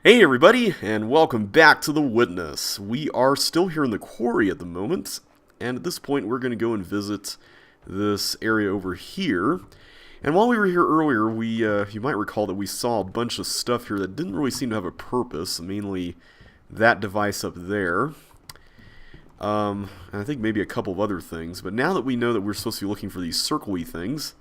Hey everybody, and welcome back to The Witness. We are still here in the quarry at the moment, and at this point we're going to go and visit this area over here. And while we were here earlier, you might recall that we saw a bunch of stuff here that didn't really seem to have a purpose, mainly that device up there. And I think maybe a couple of other things, but now that we know that we're supposed to be looking for these circle-y things,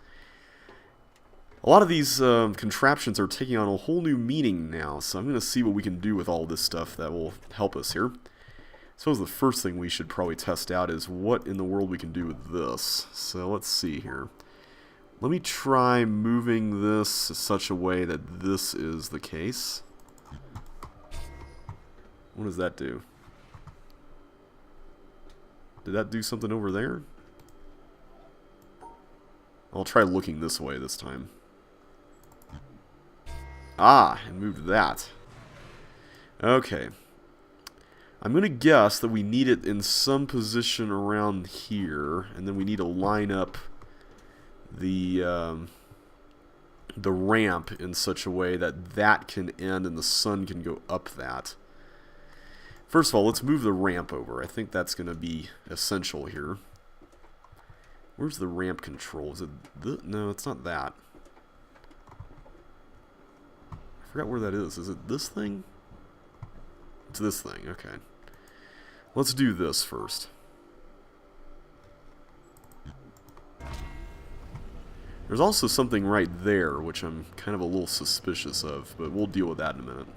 a lot of these contraptions are taking on a whole new meaning now, so I'm going to see what we can do with all this stuff that will help us here. I suppose the first thing we should probably test out is what in the world we can do with this. So let's see here. Let me try moving this such a way that this is the case. What does that do? Did that do something over there? I'll try looking this way this time. Ah, and moved that. Okay. I'm going to guess that we need it in some position around here, and then we need to line up the ramp in such a way that that can end and the sun can go up that. First of all, let's move the ramp over. I think that's going to be essential here. Where's the ramp control? Is it no, it's not that. I forgot where that is. Is it this thing? It's this thing, okay. Let's do this first. There's also something right there, which I'm kind of a little suspicious of, but we'll deal with that in a minute.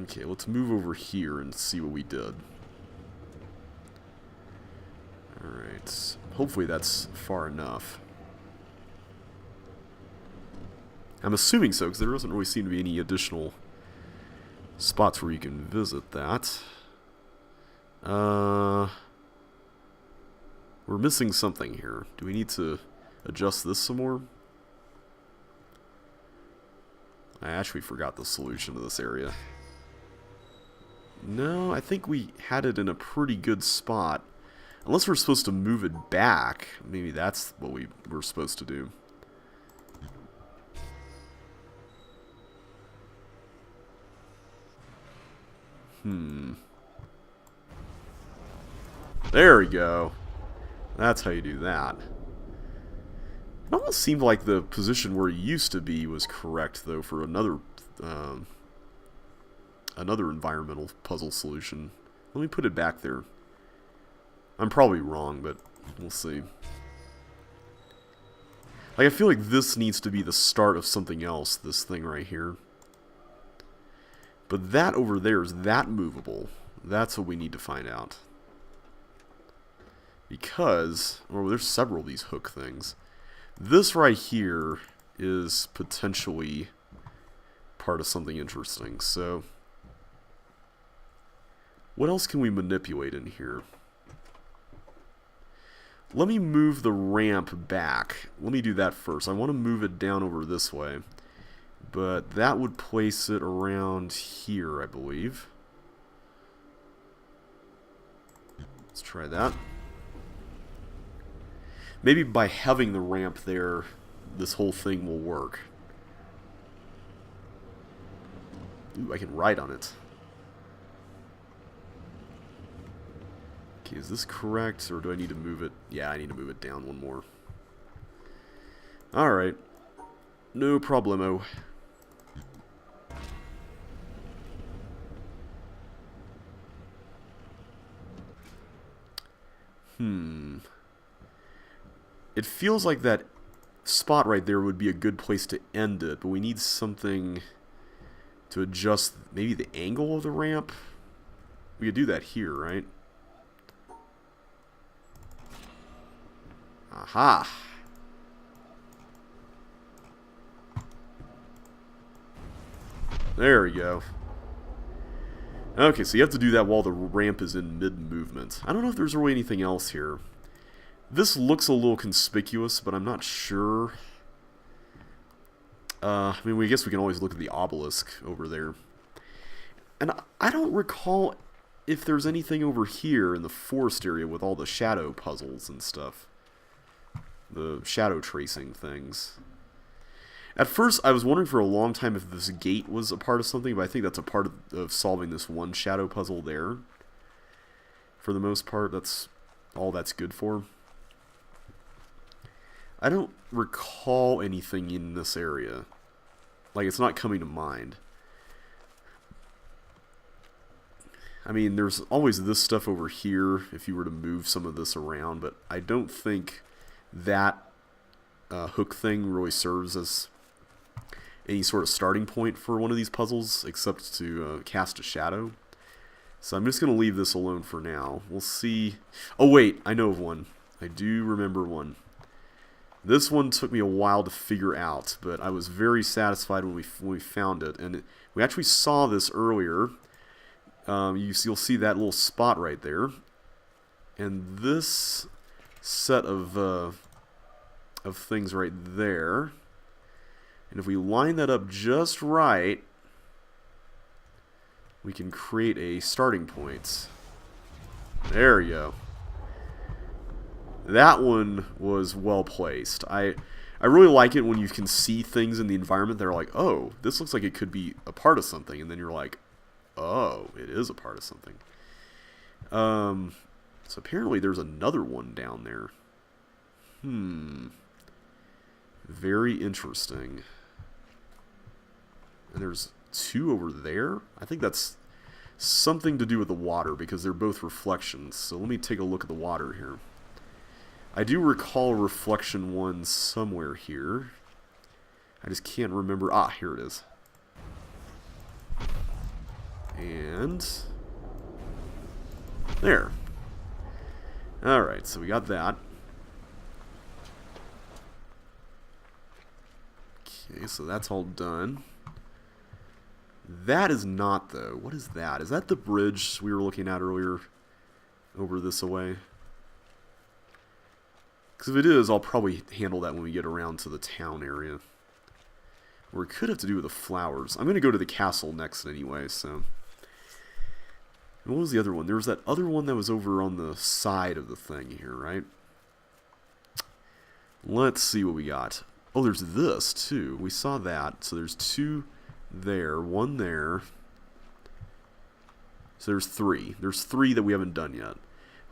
Okay, let's move over here and see what we did. Alright, hopefully that's far enough. I'm assuming so, because there doesn't really seem to be any additional spots where you can visit that. We're missing something here. Do we need to adjust this some more? I actually forgot the solution to this area. No, I think we had it in a pretty good spot. Unless we're supposed to move it back. Maybe that's what we were supposed to do. There we go. That's how you do that. It almost seemed like the position where it used to be was correct, though, for another environmental puzzle solution. Let me put it back there. I'm probably wrong, but we'll see. Like, I feel like this needs to be the start of something else, this thing right here. But that over there, is that movable? That's what we need to find out. Because, well, there's several of these hook things. This right here is potentially part of something interesting. So, what else can we manipulate in here? Let me move the ramp back. Let me do that first. I want to move it down over this way. But that would place it around here, I believe. Let's try that. Maybe by having the ramp there, this whole thing will work. Ooh, I can ride on it. Okay, is this correct, or do I need to move it? Yeah, I need to move it down one more. Alright. No problemo. It feels like that spot right there would be a good place to end it, but we need something to adjust maybe the angle of the ramp. We could do that here, right? Aha! There we go. Okay, so you have to do that while the ramp is in mid-movement. I don't know if there's really anything else here. This looks a little conspicuous, but I'm not sure. I mean, I guess we can always look at the obelisk over there. And I don't recall if there's anything over here in the forest area with all the shadow puzzles and stuff. The shadow tracing things. At first, I was wondering for a long time if this gate was a part of something, but I think that's a part of solving this one shadow puzzle there. For the most part, that's all that's good for. I don't recall anything in this area. Like, it's not coming to mind. I mean, there's always this stuff over here if you were to move some of this around, but I don't think that hook thing really serves as any sort of starting point for one of these puzzles, except to cast a shadow. So I'm just going to leave this alone for now. We'll see. Oh wait, I know of one. I do remember one. This one took me a while to figure out, but I was very satisfied when we found it. And we actually saw this earlier. You'll see that little spot right there. And this set of things right there. And if we line that up just right, we can create a starting point. There you go. That one was well placed. I really like it when you can see things in the environment that are like, oh, this looks like it could be a part of something, and then you're like, oh, it is a part of something. So apparently there's another one down there. Very interesting. And there's two over there. I think that's something to do with the water because they're both reflections. So let me take a look at the water here. I do recall reflection one somewhere here. I just can't remember. Ah, here it is. And there. Alright, so we got that. Okay, so that's all done. That is not, though. What is that? Is that the bridge we were looking at earlier over this way? Because if it is, I'll probably handle that when we get around to the town area. Or it could have to do with the flowers. I'm going to go to the castle next anyway, so... And what was the other one? There was that other one that was over on the side of the thing here, right? Let's see what we got. Oh, there's this, too. We saw that. So there's two there, one there. So there's three. There's three that we haven't done yet.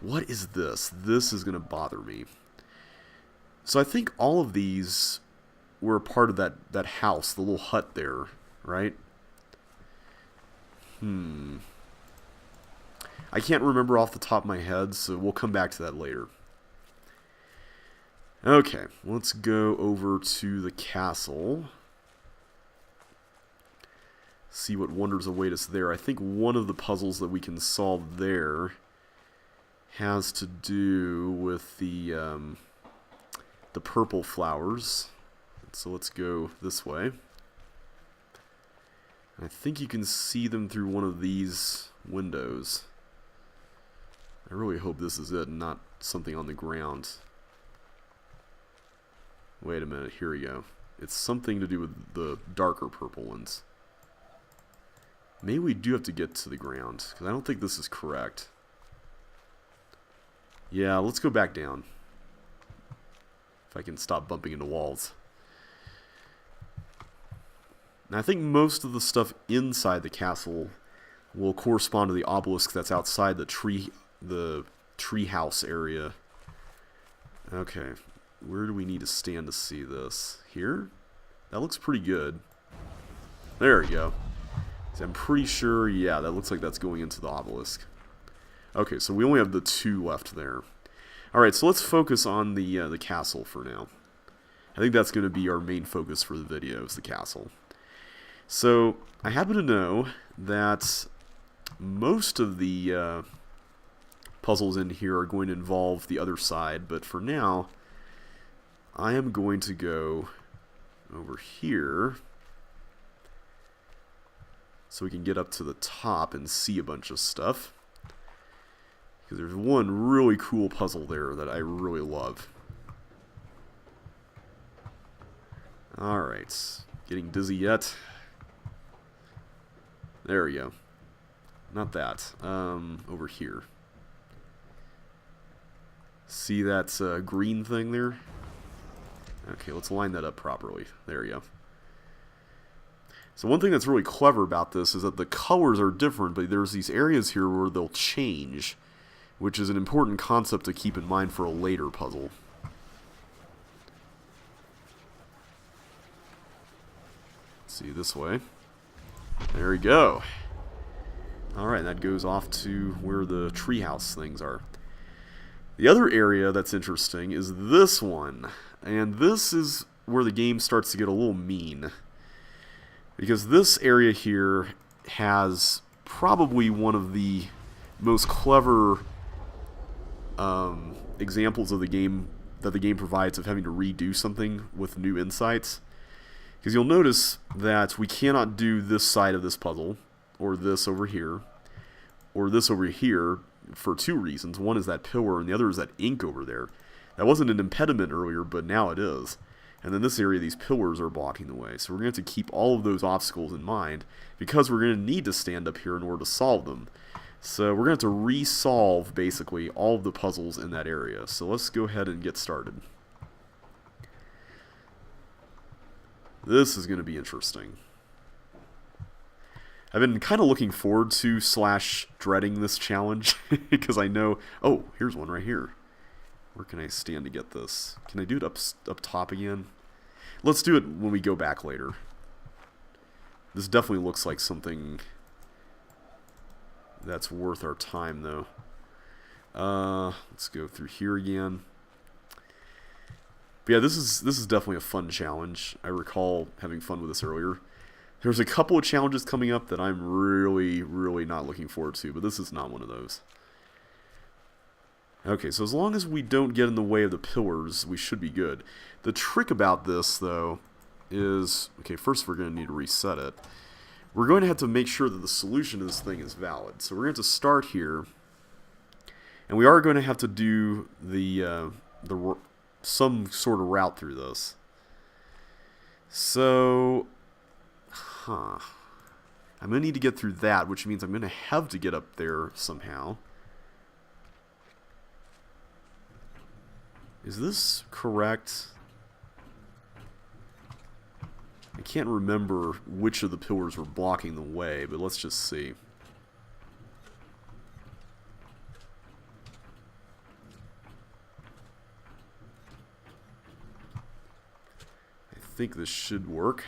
What is this? This is going to bother me. So I think all of these were a part of that house, the little hut there, right? I can't remember off the top of my head, so we'll come back to that later. Okay, let's go over to the castle. See what wonders await us there. I think one of the puzzles that we can solve there has to do with the purple flowers. So let's go this way. I think you can see them through one of these windows. I really hope this is it and not something on the ground. Wait a minute, here we go. It's something to do with the darker purple ones. Maybe we do have to get to the ground, because I don't think this is correct. Yeah, let's go back down. If I can stop bumping into walls. And I think most of the stuff inside the castle will correspond to the obelisk that's outside the tree house area. Okay, where do we need to stand to see this? Here? That looks pretty good. There we go. So I'm pretty sure, yeah, that looks like that's going into the obelisk. Okay, so we only have the two left there. Alright, so let's focus on the castle for now. I think that's going to be our main focus for the video, is the castle. So, I happen to know that most of the puzzles in here are going to involve the other side, but for now, I am going to go over here so we can get up to the top and see a bunch of stuff. Because there's one really cool puzzle there that I really love. Alright, getting dizzy yet? There we go. Not that. Over here. See that green thing there? Okay, let's line that up properly. There we go. So one thing that's really clever about this is that the colors are different, but there's these areas here where they'll change, which is an important concept to keep in mind for a later puzzle. Let's see, this way. There we go. Alright, that goes off to where the treehouse things are. The other area that's interesting is this one. And this is where the game starts to get a little mean. Because this area here has probably one of the most clever examples of the game that the game provides of having to redo something with new insights. Because you'll notice that we cannot do this side of this puzzle, or this over here, or this over here, for two reasons. One is that pillar, and the other is that ink over there. That wasn't an impediment earlier, but now it is. And then this area, these pillars are blocking the way. So we're going to have to keep all of those obstacles in mind, because we're going to need to stand up here in order to solve them. So we're going to have to resolve, basically, all of the puzzles in that area. So let's go ahead and get started. This is going to be interesting. I've been kind of looking forward to / dreading this challenge, because I know... Oh, here's one right here. Where can I stand to get this? Can I do it up top again? Let's do it when we go back later. This definitely looks like something that's worth our time, though. Let's go through here again. But yeah, this is definitely a fun challenge. I recall having fun with this earlier. There's a couple of challenges coming up that I'm really, really not looking forward to, but this is not one of those. Okay, so as long as we don't get in the way of the pillars, we should be good. The trick about this, though, is... Okay, first we're going to need to reset it. We're going to have to make sure that the solution to this thing is valid. So we're going to start here, and we are going to have to do some sort of route through this. So... I'm going to need to get through that, which means I'm going to have to get up there somehow. Is this correct? I can't remember which of the pillars were blocking the way, but let's just see. I think this should work.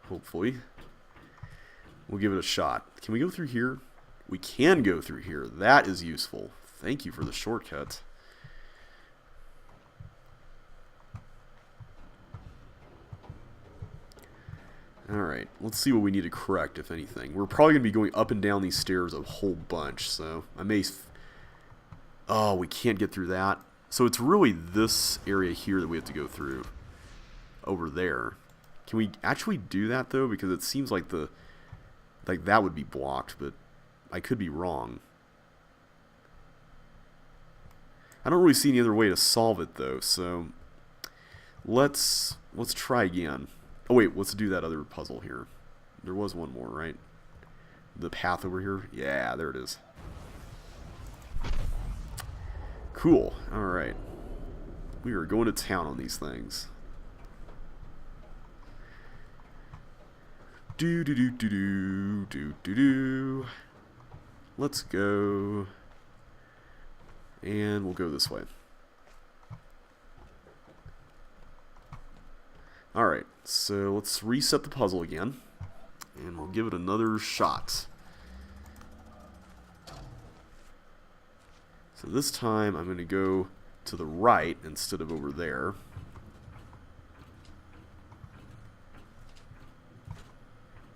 Hopefully. We'll give it a shot. Can we go through here? We can go through here. That is useful. Thank you for the shortcut. Alright, let's see what we need to correct, if anything. We're probably going to be going up and down these stairs a whole bunch, so I may... Oh, we can't get through that. So it's really this area here that we have to go through. Over there. Can we actually do that, though? Because it seems like that would be blocked, but I could be wrong. I don't really see any other way to solve it, though, so let's try again. Oh, wait, let's do that other puzzle here. There was one more, right? The path over here? Yeah, there it is. Cool. Alright. We are going to town on these things. Do. Let's go. And we'll go this way. Alright, so let's reset the puzzle again. And we'll give it another shot. So this time I'm going to go to the right instead of over there.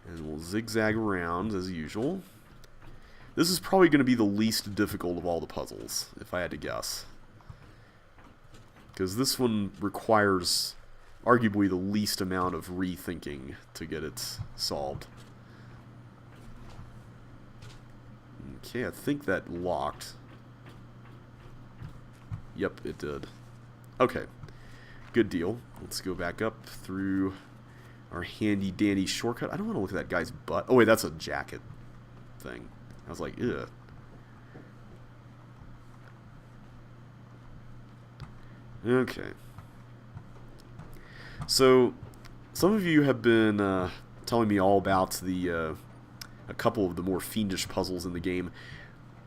And we'll zigzag around as usual. This is probably going to be the least difficult of all the puzzles, if I had to guess. Because this one requires arguably the least amount of rethinking to get it solved. Okay, I think that locked. Yep, it did. Okay, good deal. Let's go back up through our handy dandy shortcut. I don't want to look at that guy's butt. Oh wait, that's a jacket thing. I was like, ugh. Okay. So, Some of you have been telling me all about a couple of the more fiendish puzzles in the game.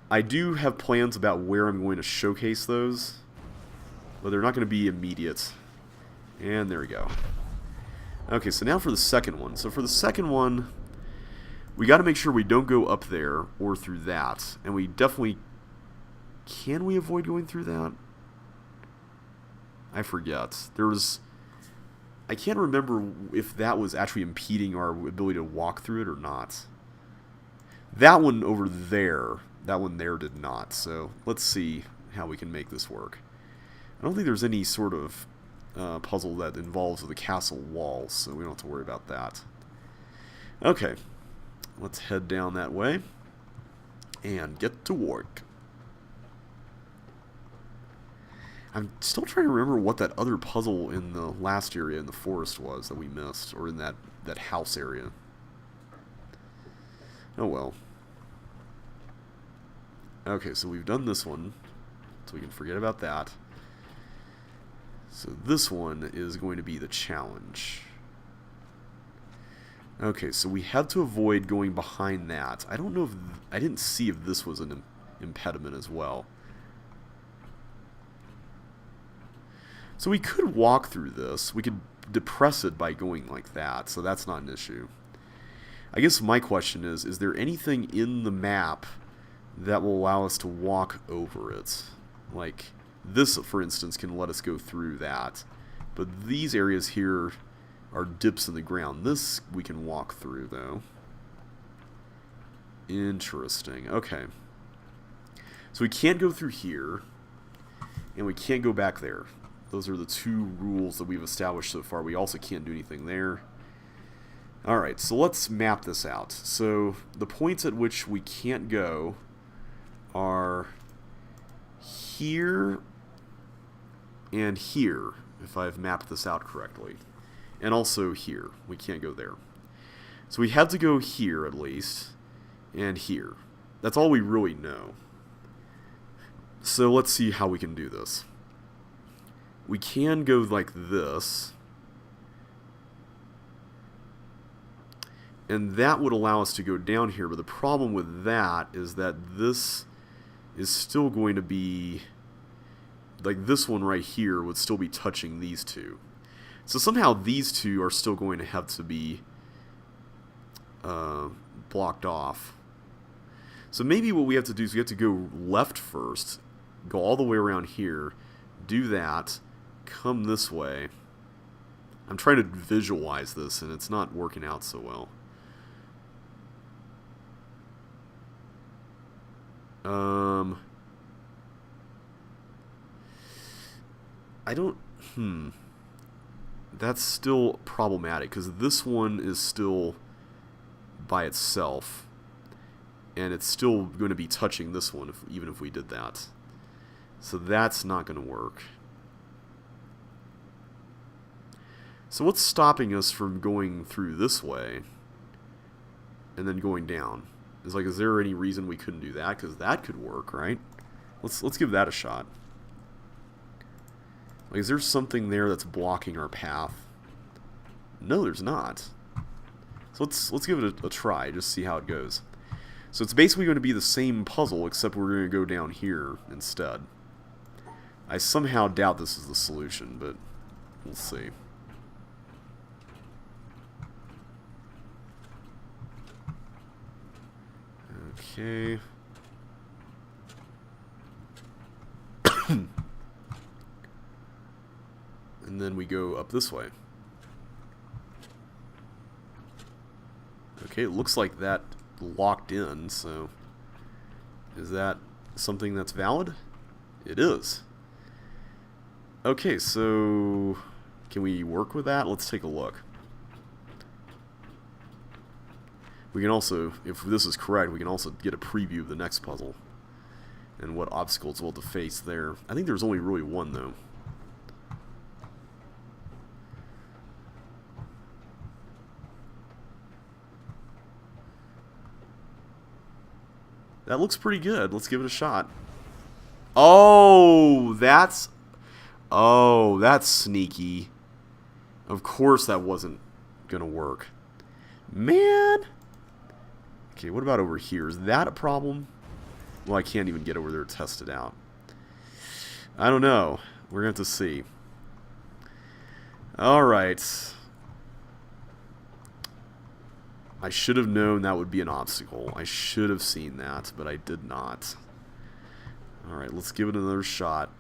I do have plans about where I'm going to showcase those, but they're not going to be immediate. And there we go. Okay, so now for the second one. So for the second one, we got to make sure we don't go up there or through that. And we definitely... Can we avoid going through that? I forget. There was... I can't remember if that was actually impeding our ability to walk through it or not. That one over there, that one there did not. So let's see how we can make this work. I don't think there's any sort of puzzle that involves the castle walls, so we don't have to worry about that. Okay, let's head down that way and get to work. I'm still trying to remember what that other puzzle in the last area in the forest was that we missed, or in that house area. Oh well. Okay, so we've done this one, so we can forget about that. So this one is going to be the challenge. Okay, so we had to avoid going behind that. I don't know if... I didn't see if this was an impediment as well. So we could walk through this. We could depress it by going like that, so that's not an issue. I guess my question is there anything in the map that will allow us to walk over it? Like, this, for instance, can let us go through that. But these areas here are dips in the ground. This we can walk through, though. Interesting. Okay. So we can't go through here, and we can't go back there. Those are the two rules that we've established so far. We also can't do anything there. Alright, so let's map this out. So the points at which we can't go are here and here, if I've mapped this out correctly. And also here. We can't go there. So we had to go here at least, and here. That's all we really know. So let's see how we can do this. We can go like this, and that would allow us to go down here, but the problem with that is that this is still going to be, like this one right here would still be touching these two. So somehow these two are still going to have to be blocked off. So maybe what we have to do is we have to go left first, go all the way around here, do that, come this way. I'm trying to visualize this, and it's not working out so well. I don't... That's still problematic, because this one is still by itself, and it's still going to be touching this one, even if we did that. So that's not going to work. So what's stopping us from going through this way and then going down? Is there any reason we couldn't do that? Because that could work, right? Let's give that a shot. Like, is there something there that's blocking our path? No, there's not. So let's give it a try, just see how it goes. So it's basically going to be the same puzzle, except we're going to go down here instead. I somehow doubt this is the solution, but we'll see. Okay. And then we go up this way. Okay, it looks like that locked in, so is that something that's valid? It is. Okay, so can we work with that? Let's take a look. We can also, if this is correct, we can also get a preview of the next puzzle and what obstacles we'll have to face there. I think there's only really one, though. That looks pretty good. Let's give it a shot. Oh, that's sneaky. Of course that wasn't gonna work. Man! Okay, what about over here? Is that a problem? Well, I can't even get over there to test it out. I don't know. We're going to have to see. Alright. I should have known that would be an obstacle. I should have seen that, but I did not. Alright, let's give it another shot.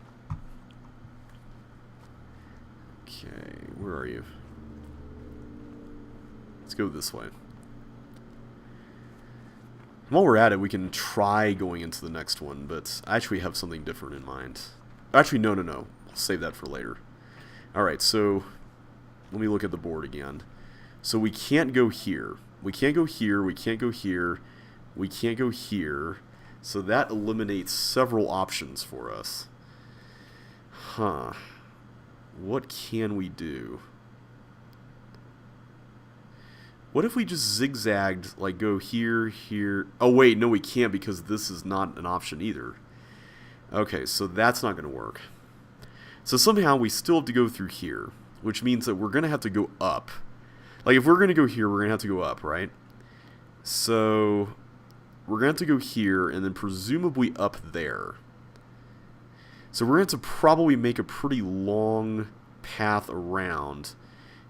Okay, where are you? Let's go this way. While we're at it, we can try going into the next one, but I actually have something different in mind. Actually, no. I'll save that for later. Alright, so let me look at the board again. So we can't go here. We can't go here. We can't go here. We can't go here. So that eliminates several options for us. Huh. What can we do? What if we just zigzagged, like go here, here... Oh wait, no we can't because this is not an option either. Okay, so that's not going to work. So somehow we still have to go through here, which means that we're going to have to go up. Like if we're going to go here, we're going to have to go up, right? So we're going to have to go here and then presumably up there. So we're going to have to probably make a pretty long path around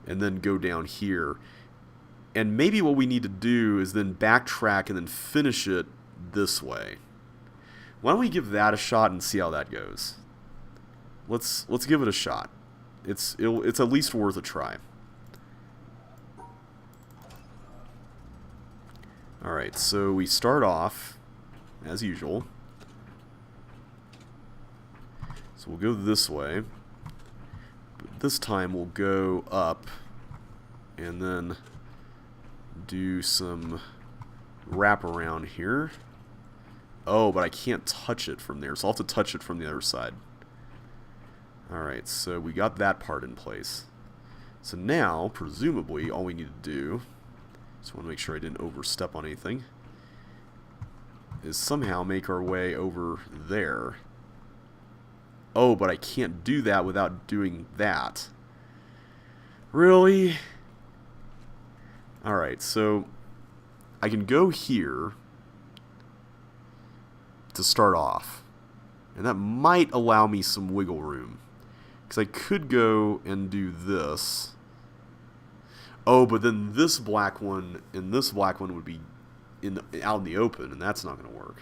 and then go down here. And maybe what we need to do is then backtrack and then finish it this way. Why don't we give that a shot and see how that goes? Let's give it a shot. It's at least worth a try. Alright, so we start off as usual. So we'll go this way. But this time we'll go up and then do some wrap around here. Oh, but I can't touch it from there, so I'll have to touch it from the other side. Alright, so we got that part in place. So now, presumably, all we need to do, just want to make sure I didn't overstep on anything, is somehow make our way over there. Oh, but I can't do that without doing that. Really? Alright, so I can go here to start off. And that might allow me some wiggle room. Because I could go and do this. Oh, but then this black one and this black one would be out in the open, and that's not going to work.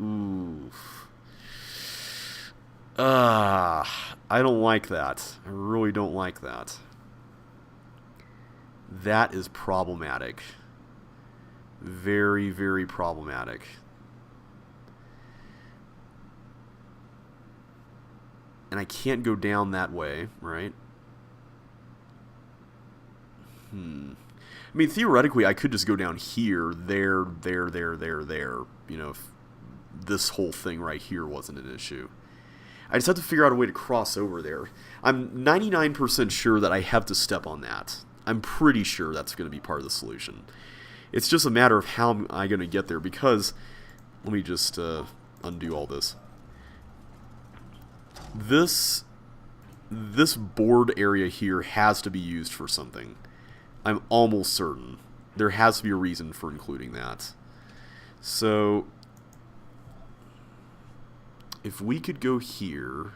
Oof. I don't like that. I really don't like that. That is problematic. Very, very problematic. And I can't go down that way, right? I mean, theoretically, I could just go down here, there. You know, if this whole thing right here wasn't an issue. I just have to figure out a way to cross over there. I'm 99% sure that I have to step on that. I'm pretty sure that's going to be part of the solution. It's just a matter of how am I going to get there, because... Let me just undo all this. This board area here has to be used for something. I'm almost certain. There has to be a reason for including that. So... if we could go here...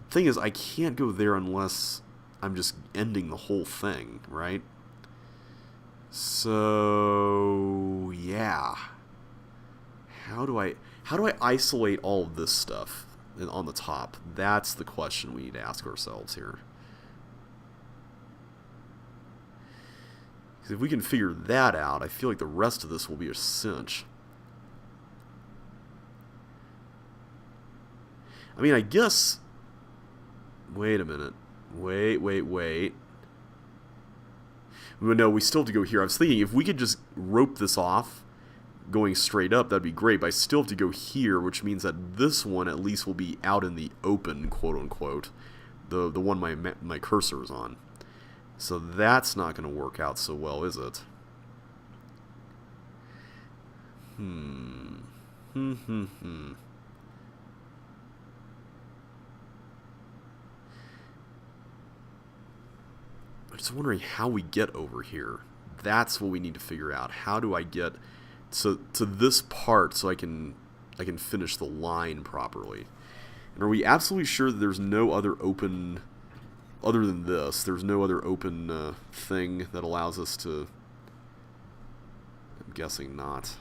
The thing is, I can't go there unless I'm just ending the whole thing, right? So... yeah. How do I isolate all of this stuff on the top? That's the question we need to ask ourselves here. Because if we can figure that out, I feel like the rest of this will be a cinch. I mean, I guess... Wait a minute. Wait. No, we still have to go here. I was thinking if we could just rope this off going straight up, that'd be great. But I still have to go here, which means that this one at least will be out in the open, quote-unquote. The one my cursor is on. So that's not going to work out so well, is it? I'm just wondering how we get over here. That's what we need to figure out. How do I get to this part so I can finish the line properly? And are we absolutely sure that there's no other open, other than this, there's no other open thing that allows us to... I'm guessing not.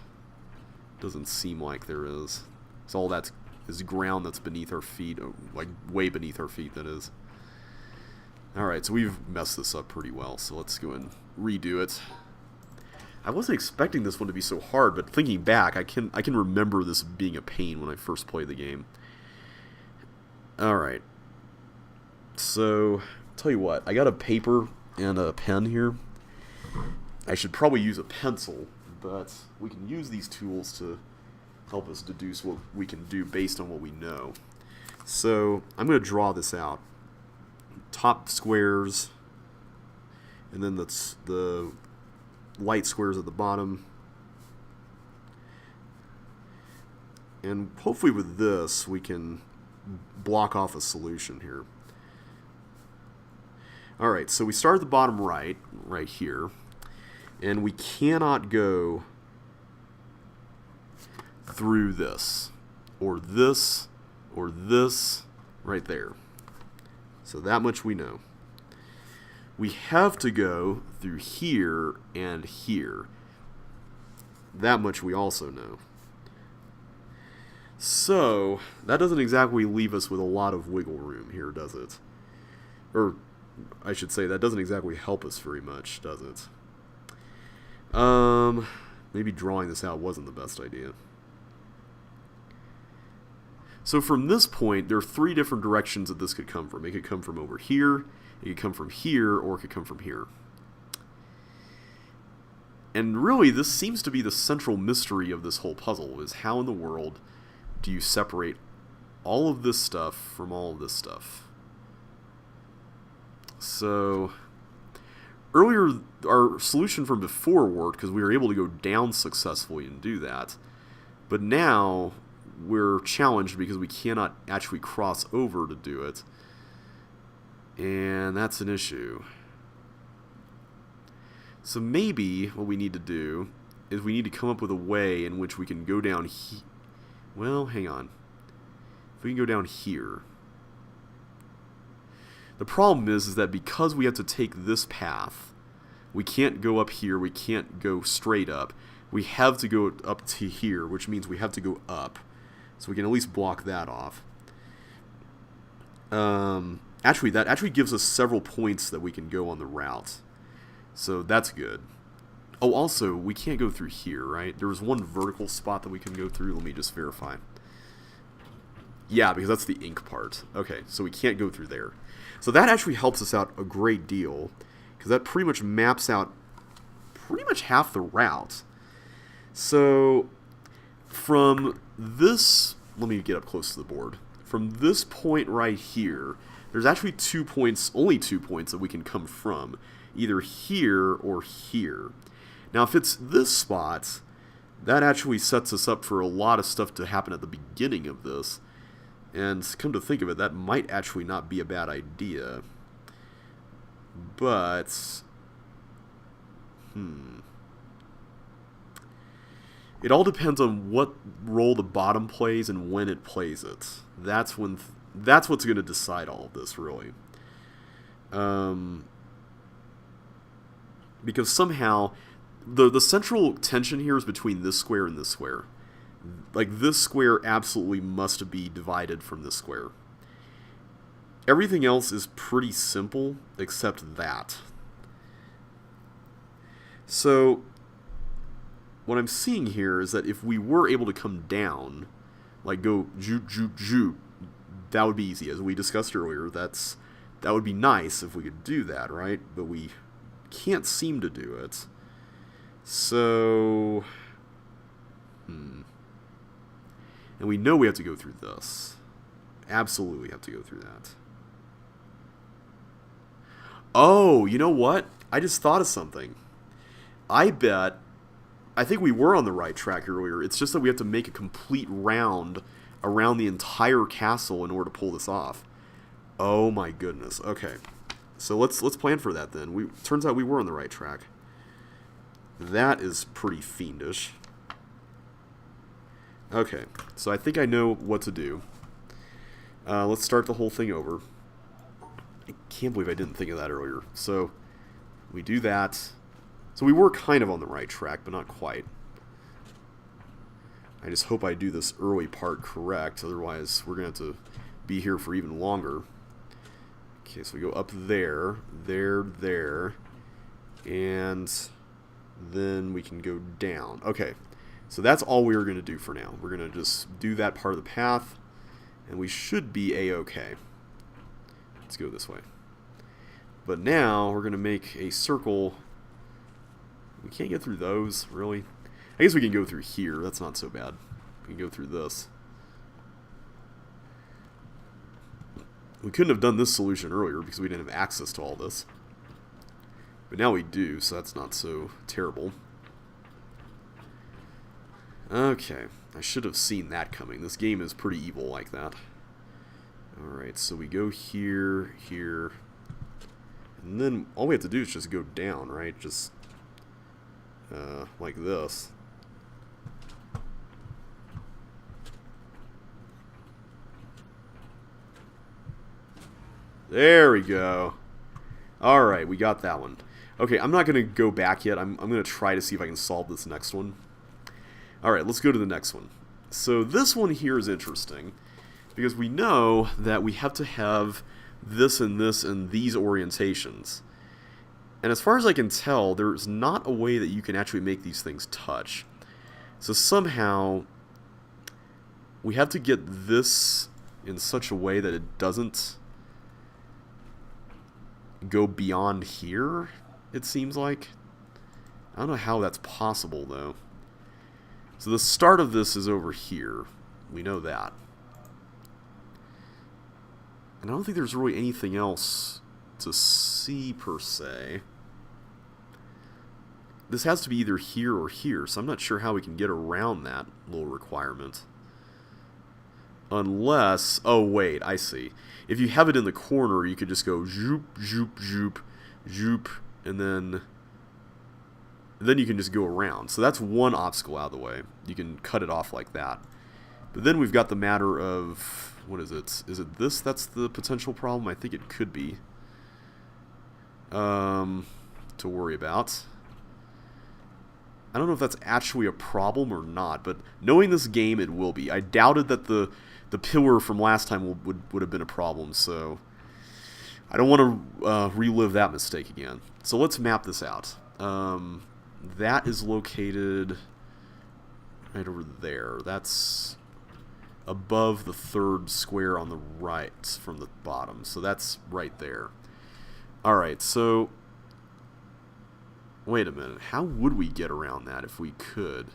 Doesn't seem like there is. It's all that is ground that's beneath our feet, like way beneath our feet, that is. Alright, so we've messed this up pretty well, so let's go and redo it. I wasn't expecting this one to be so hard, but thinking back, I can remember this being a pain when I first played the game. Alright. So, tell you what, I got a paper and a pen here. I should probably use a pencil, but we can use these tools to help us deduce what we can do based on what we know. So, I'm going to draw this out. Top squares, and then that's the light squares at the bottom. And hopefully with this we can block off a solution here. Alright, so we start at the bottom right here, and we cannot go through this, or this, or this, right there. So that much we know. We have to go through here and here. That much we also know. So, that doesn't exactly leave us with a lot of wiggle room here, does it? Or, I should say, that doesn't exactly help us very much, does it? Maybe drawing this out wasn't the best idea. So from this point, there are three different directions that this could come from. It could come from over here, it could come from here, or it could come from here. And really, this seems to be the central mystery of this whole puzzle, is how in the world do you separate all of this stuff from all of this stuff? So, earlier, our solution from before worked because we were able to go down successfully and do that. But now, we're challenged because we cannot actually cross over to do it. And that's an issue. So maybe what we need to do is we need to come up with a way in which we can go down here. Well, hang on. If we can go down here. The problem is that because we have to take this path, we can't go up here, we can't go straight up. We have to go up to here, which means we have to go up. So we can at least block that off. Actually, that actually gives us several points that we can go on the route. So that's good. Oh, also, we can't go through here, right? There was one vertical spot that we can go through. Let me just verify. Yeah, because that's the ink part. Okay, so we can't go through there. So that actually helps us out a great deal, because that pretty much maps out pretty much half the route. So from this, let me get up close to the board. From this point right here, there's actually 2 points, only 2 points that we can come from, either here or here. Now, if it's this spot, that actually sets us up for a lot of stuff to happen at the beginning of this. And come to think of it, that might actually not be a bad idea. But, it all depends on what role the bottom plays and when it plays it. That's what's going to decide all of this, really. Because somehow the central tension here is between this square and this square. Like, this square absolutely must be divided from this square. Everything else is pretty simple, except that. So, what I'm seeing here is that if we were able to come down, like go joot, joot, joot, that would be easy. As we discussed earlier, that would be nice if we could do that, right? But we can't seem to do it. So, and we know we have to go through this. Absolutely have to go through that. Oh, you know what? I just thought of something. I think we were on the right track earlier. It's just that we have to make a complete round around the entire castle in order to pull this off. Oh my goodness. Okay. So let's plan for that then. Turns out we were on the right track. That is pretty fiendish. Okay, so I think I know what to do. Let's start the whole thing over. I can't believe I didn't think of that earlier. So we do that. So we were kind of on the right track, but not quite. I just hope I do this early part correct, otherwise we're going to have to be here for even longer. Okay, so we go up there, there, and then we can go down. Okay, so that's all we are going to do for now. We're going to just do that part of the path, and we should be A-okay. Let's go this way. But now we're going to make a circle. We can't get through those, really. I guess we can go through here. That's not so bad. We can go through this. We couldn't have done this solution earlier because we didn't have access to all this. But now we do, so that's not so terrible. Okay, I should have seen that coming. This game is pretty evil like that. Alright, so we go here, here. And then all we have to do is just go down, right? Just like this. There we go. Alright, we got that one. Okay, I'm not going to go back yet. I'm going to try to see if I can solve this next one. Alright, let's go to the next one. So this one here is interesting, because we know that we have to have this and this and these orientations. And as far as I can tell, there's not a way that you can actually make these things touch. So somehow, we have to get this in such a way that it doesn't go beyond here, it seems like. I don't know how that's possible, though. So the start of this is over here. We know that. And I don't think there's really anything else to see, per se. This has to be either here or here, so I'm not sure how we can get around that little requirement. Unless... oh, wait, I see. If you have it in the corner, you could just go zoop, zoop, zoop, zoop, and then you can just go around. So that's one obstacle out of the way. You can cut it off like that. But then we've got the matter of... what is it? Is it this that's the potential problem? I think it could be. To worry about. I don't know if that's actually a problem or not, but knowing this game, it will be. I doubted that the pillar from last time would have been a problem, so I don't want to relive that mistake again. So let's map this out. That is located right over there. That's above the third square on the right from the bottom, so that's right there. Alright, so wait a minute. How would we get around that if we could?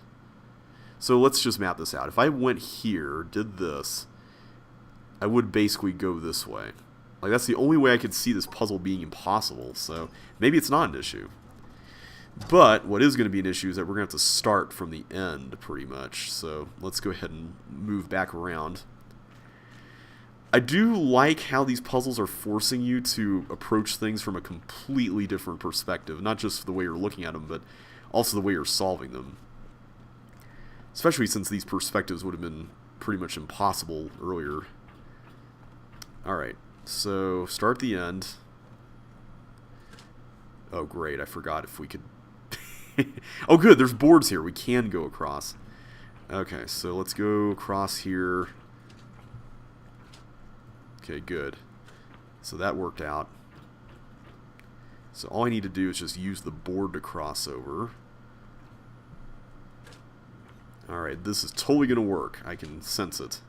So let's just map this out. If I went here, did this, I would basically go this way. Like, that's the only way I could see this puzzle being impossible, so maybe it's not an issue. But what is going to be an issue is that we're going to have to start from the end, pretty much. So let's go ahead and move back around. I do like how these puzzles are forcing you to approach things from a completely different perspective. Not just the way you're looking at them, but also the way you're solving them. Especially since these perspectives would have been pretty much impossible earlier. Alright, so start the end. Oh great, I forgot if we could... oh good, there's boards here. We can go across. Okay, so let's go across here. Okay, good. So that worked out. So all I need to do is just use the board to cross over. Alright, this is totally going to work. I can sense it.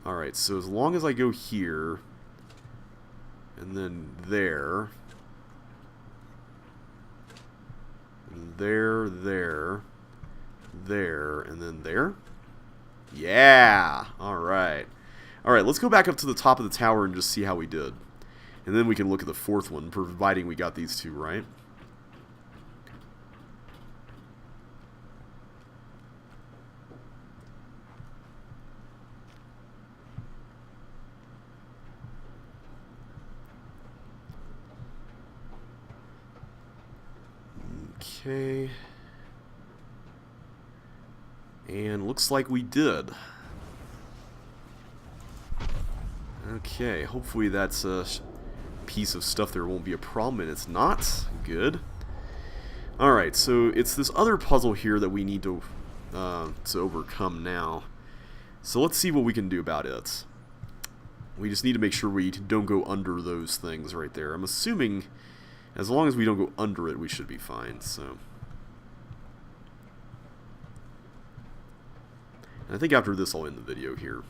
Alright, so as long as I go here, and then there, and there, and then there. Yeah! Alright. Alright, let's go back up to the top of the tower and just see how we did. And then we can look at the fourth one, providing we got these two right. Okay. And looks like we did. Okay, hopefully that's a piece of stuff there won't be a problem, and it's not. Good. Alright, so it's this other puzzle here that we need to overcome now. So let's see what we can do about it. We just need to make sure we don't go under those things right there. I'm assuming as long as we don't go under it, we should be fine. So, and I think after this I'll end the video here.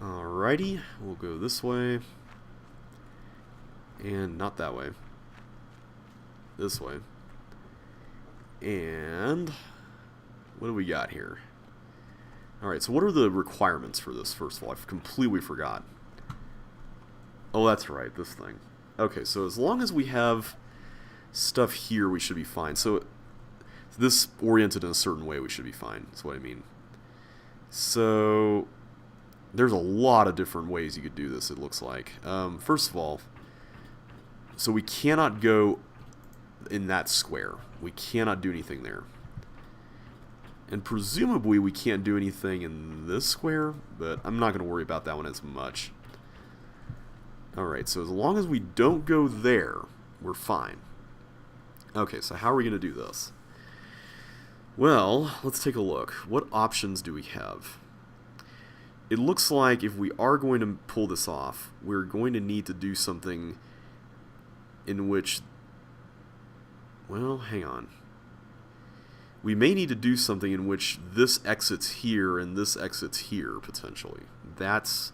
Alrighty, we'll go this way. And not that way. This way. And what do we got here? Alright, so what are the requirements for this, first of all? I completely forgot. Oh, that's right, this thing. Okay, so as long as we have stuff here, we should be fine. So this oriented in a certain way, we should be fine. That's what I mean. So there's a lot of different ways you could do this, it looks like. First of all, so we cannot go in that square. We cannot do anything there. And presumably we can't do anything in this square, but I'm not going to worry about that one as much. Alright, so as long as we don't go there, we're fine. Okay, so how are we going to do this? Well, let's take a look. What options do we have? It looks like if we are going to pull this off, we're going to need to do something in which... Well, hang on. We may need to do something in which this exits here and this exits here, potentially. That's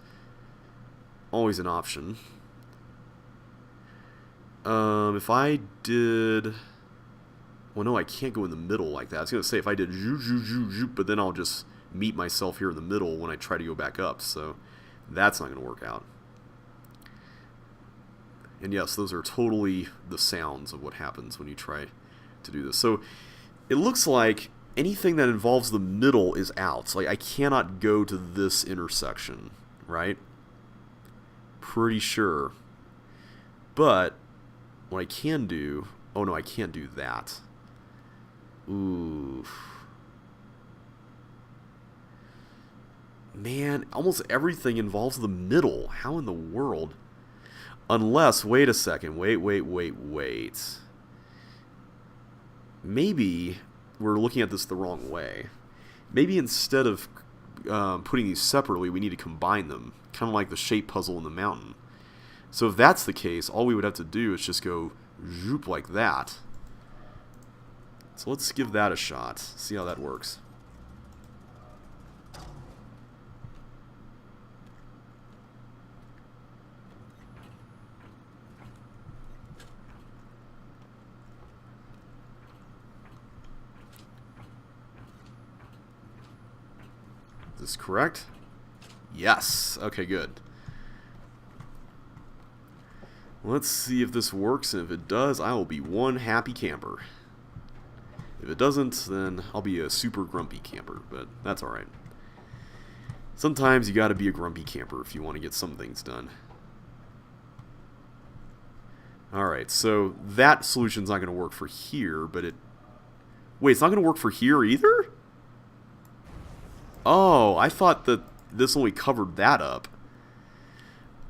always an option. If I did... Well, no, I can't go in the middle like that. I was going to say if I did zoop, zoop, zoop, zoop, but then I'll just meet myself here in the middle when I try to go back up. So that's not going to work out. And yes, those are totally the sounds of what happens when you try to do this. So it looks like anything that involves the middle is out. Like I cannot go to this intersection, right? Pretty sure. But what I can do... Oh no, I can't do that. Ooh. Man, almost everything involves the middle. How in the world? Unless, wait a second, wait. Maybe we're looking at this the wrong way. Maybe instead of putting these separately, we need to combine them. Kind of like the shape puzzle in the mountain. So if that's the case, all we would have to do is just go zoop like that. So let's give that a shot. See how that works. Is this correct? Yes. Okay, good. Let's see if this works, and if it does, I will be one happy camper. If it doesn't, then I'll be a super grumpy camper, but that's alright. Sometimes you gotta be a grumpy camper if you want to get some things done. Alright, so that solution's not going to work for here, but it... Wait, it's not going to work for here either? Oh, I thought that this only covered that up.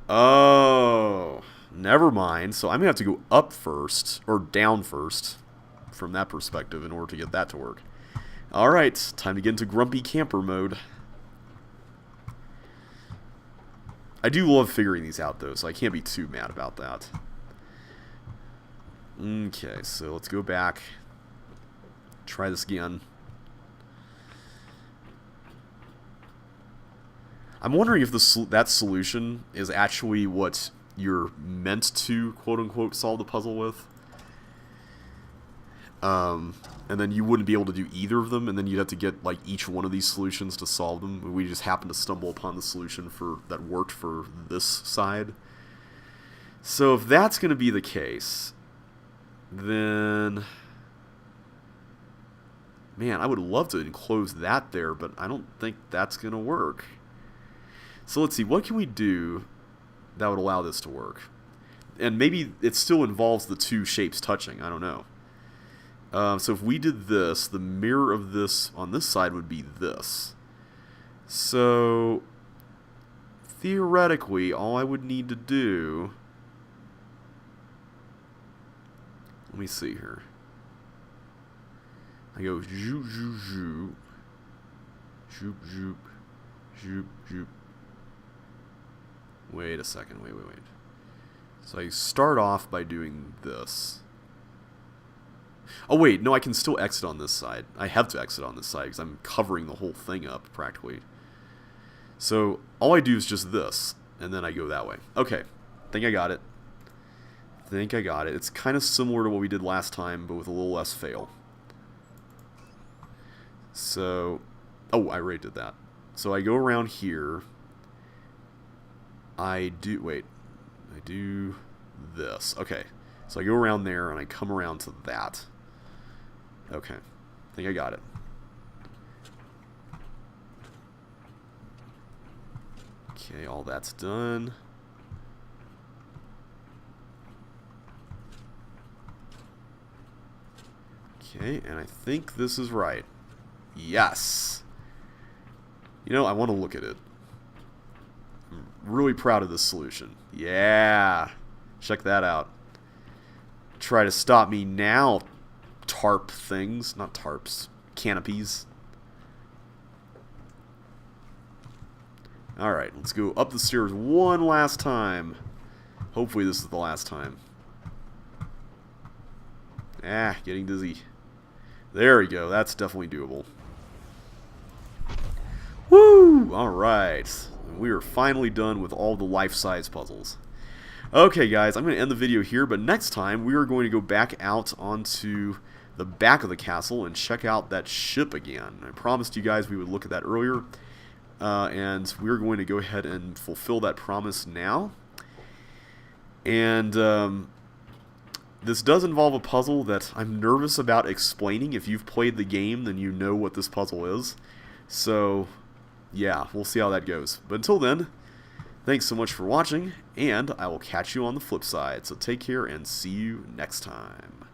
Oh, never mind. So I'm going to have to go up first, or down first, from that perspective in order to get that to work. Alright, time to get into grumpy camper mode. I do love figuring these out, though, so I can't be too mad about that. Okay, so let's go back. Try this again. I'm wondering if that solution is actually what you're meant to, quote-unquote, solve the puzzle with. And then you wouldn't be able to do either of them, and then you'd have to get, like, each one of these solutions to solve them. We just happened to stumble upon the solution that worked for this side. So if that's going to be the case, then... Man, I would love to enclose that there, but I don't think that's going to work. So let's see, what can we do that would allow this to work? and maybe it still involves the two shapes touching. I don't know. So if we did this, the mirror of this on this side would be this. So theoretically, all I would need to do... Let me see here. I go zoop, zoop, zoop. Zoop, zoop. Zoop, zoop. Wait a second. Wait. So I start off by doing this. Oh wait, no, I can still exit on this side. I have to exit on this side because I'm covering the whole thing up, practically. So all I do is just this, and then I go that way. Okay, think I got it. It's kind of similar to what we did last time, but with a little less fail. So, oh, I already did that. So I go around here. I do this. Okay, so I go around there, and I come around to that. Okay, I think I got it. Okay, all that's done. Okay, and I think this is right. Yes! You know, I want to look at it. I'm really proud of this solution. Yeah! Check that out. Try to stop me now, tarp things. Not tarps. Canopies. Alright, let's go up the stairs one last time. Hopefully this is the last time. Ah, getting dizzy. There we go. That's definitely doable. Woo! Alright. We are finally done with all the life-size puzzles. Okay, guys, I'm going to end the video here, but next time we are going to go back out onto the back of the castle and check out that ship again. I promised you guys we would look at that earlier, and we're going to go ahead and fulfill that promise now. And this does involve a puzzle that I'm nervous about explaining. If you've played the game, then you know what this puzzle is. So, yeah, we'll see how that goes. But until then, thanks so much for watching, and I will catch you on the flip side. So take care and see you next time.